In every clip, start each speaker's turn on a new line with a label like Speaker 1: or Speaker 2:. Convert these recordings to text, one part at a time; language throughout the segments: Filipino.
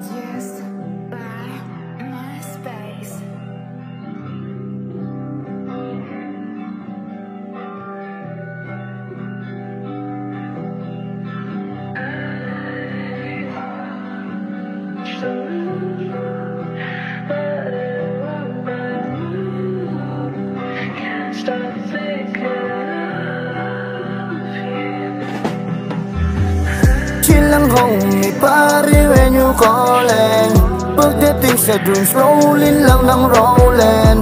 Speaker 1: Produced by MySpace. Can't stop thinking of you.
Speaker 2: Chill lang homie, pare when you calling. Pagdating sa dreams, rolling lang ng rolling.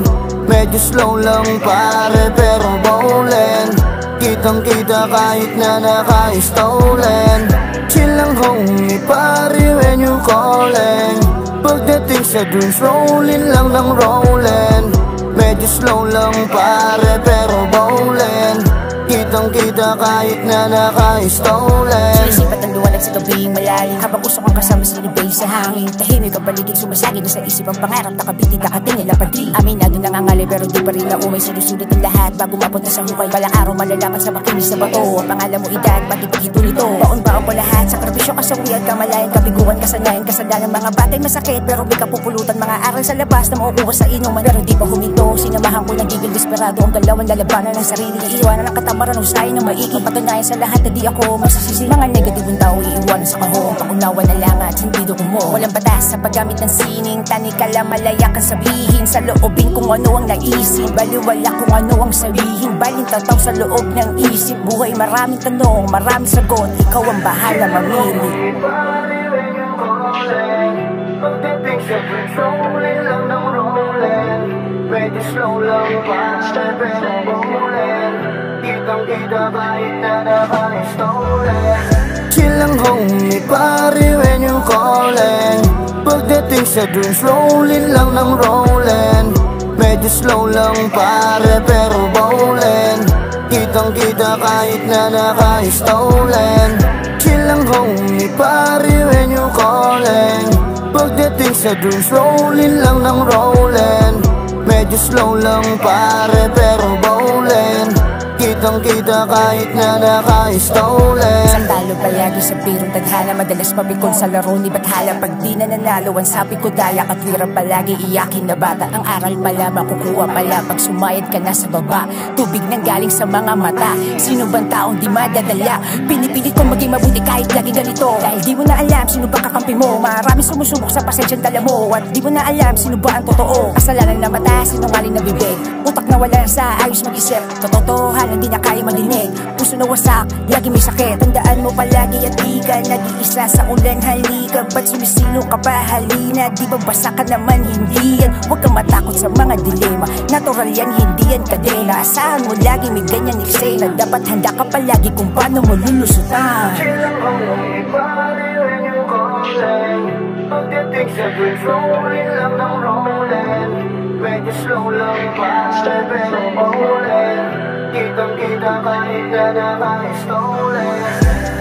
Speaker 2: Medyo slow lang pare pero bowling. Kitang kita kahit na naka-stolen. Chill lang homie, pare when you calling. Pagdating sa dreams, rolling lang ng rolling. Medyo slow lang pare pero bowling. Kitang kita kahit na naka-stolen.
Speaker 3: Sinisipat ang luwanag sa gabing malalim, habang usok ang kasama sinibay sa hangin. Tahimik ang paligid sumasagin na sa isip ang pangarap. Nakabitin nakatingin lapagdi. Aminado nangangali pero di pa rin naumay. Sinusulit ang lahat bago mapunta sa hukay. Balang araw malalaman sa makinis sa bato. Ang pangalan mo edad, bakit paghito nito? Baon-baon po lahat, sakripisyo kasawian, kamalayan, kabiguan, kasanayan, kasalanan. Mga bagay masakit pero di ka pupulutan. Mga aral sa labas na makukuha sa inuman pero di pa huminto. Sinamahan ko ng gigil desperado ang galawan, lalabanan ng sarili. Iiwanan ang katamaran ng sayo ng maiging. Patunayan sa lahat na di ako masisisi. Mga negatibong tao iiwanan sa kahong. Pangunawa na lang at hindi ko mo. Walang batas sa paggamit ng sining. Tani ka lang malaya kang sabihin sa loobin kung ano ang naisip. Baliwala kung ano ang sabihin. Baling tataw sa loob ng isip. Buhay maraming tanong, maraming sagot. Ikaw ang bahala mamili.
Speaker 2: Pagdating sa dreams, rolling lang ng rolling. Medyo slow lang pare pero bowling. Kitang kita kahit na naka-stolen. Chill lang homie, pare when you calling. Pagdating sa dreams, rolling lang ng rolling. Medyo slow lang pare pero bowling. Kitang kita kahit na naka-stolen. Chill lang homie, pare when you calling. Pagdating sa dreams, rolling lang ng rolling. Medyo slow lang pare pero bowling. Kitang kita kahit na naka-stolen.
Speaker 3: Sandalo palagi sa birong tadhana. Madalas mabikon sa laro ni Bathala. Pag di na nanalo, ang sabi ko daya. Katwira palagi iyakin na bata. Ang aral pala makukuha pala pag sumayad ka na sa baba. Tubig nang galing sa mga mata. Sino bang taong di madadala? Pinipilit kong maging mabuti kahit lagi ganito. Dahil di mo na alam sino ba kakampi mo. Maraming sumusubok sa pasensyang dala mo. At di mo na alam sino ba ang totoo. Kasalanan na mata, sinungaling na bibig. Utak na wala sa ayos mag-isip. Tototohan hindi na kaya madinig. Puso na wasak, lagi may sakit. Tandaan mo palagi at di ka nag-iisa sa ulan. Halika, ba't sumisino ka pa? Halina, di ba basa ka naman? Hindi yan, huwag kang matakot sa mga dilema. Natural yan, hindi yan kadena. Asahan mo lagi may ganyan eksena. Dapat handa ka palagi kung paano mo lulusutan.
Speaker 2: Chill lang homie, pare when you calling. Pagdating sa dreams, rolling lang ng rolling. Medyo slow lang pare pero bowling. Kitang kita kahit na naka-stolen.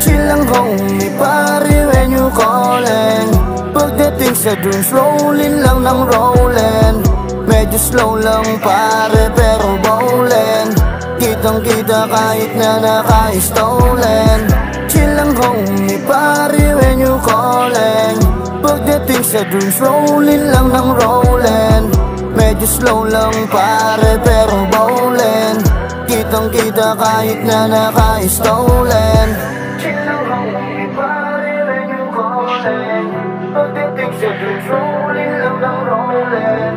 Speaker 2: Chill lang homie, pare when you calling. Pagdating sa dreams, rolling lang ng rolling. Medyo slow lang pare pero bowling. Kitang kita kahit na naka-stolen. Chill lang homie, pare when you calling. Pagdating sa dreams, rolling lang ng rolling. Medyo slow lang pare pero bowling. Kitang kita kahit na naka-stolen. Chill lang homie, pare when you calling. Pagdating sa dreams, rolling lang ng rolling.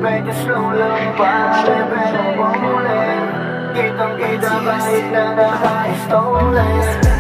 Speaker 2: Medyo slow lang pare pero bowling. Kitang kita kahit na naka-stolen.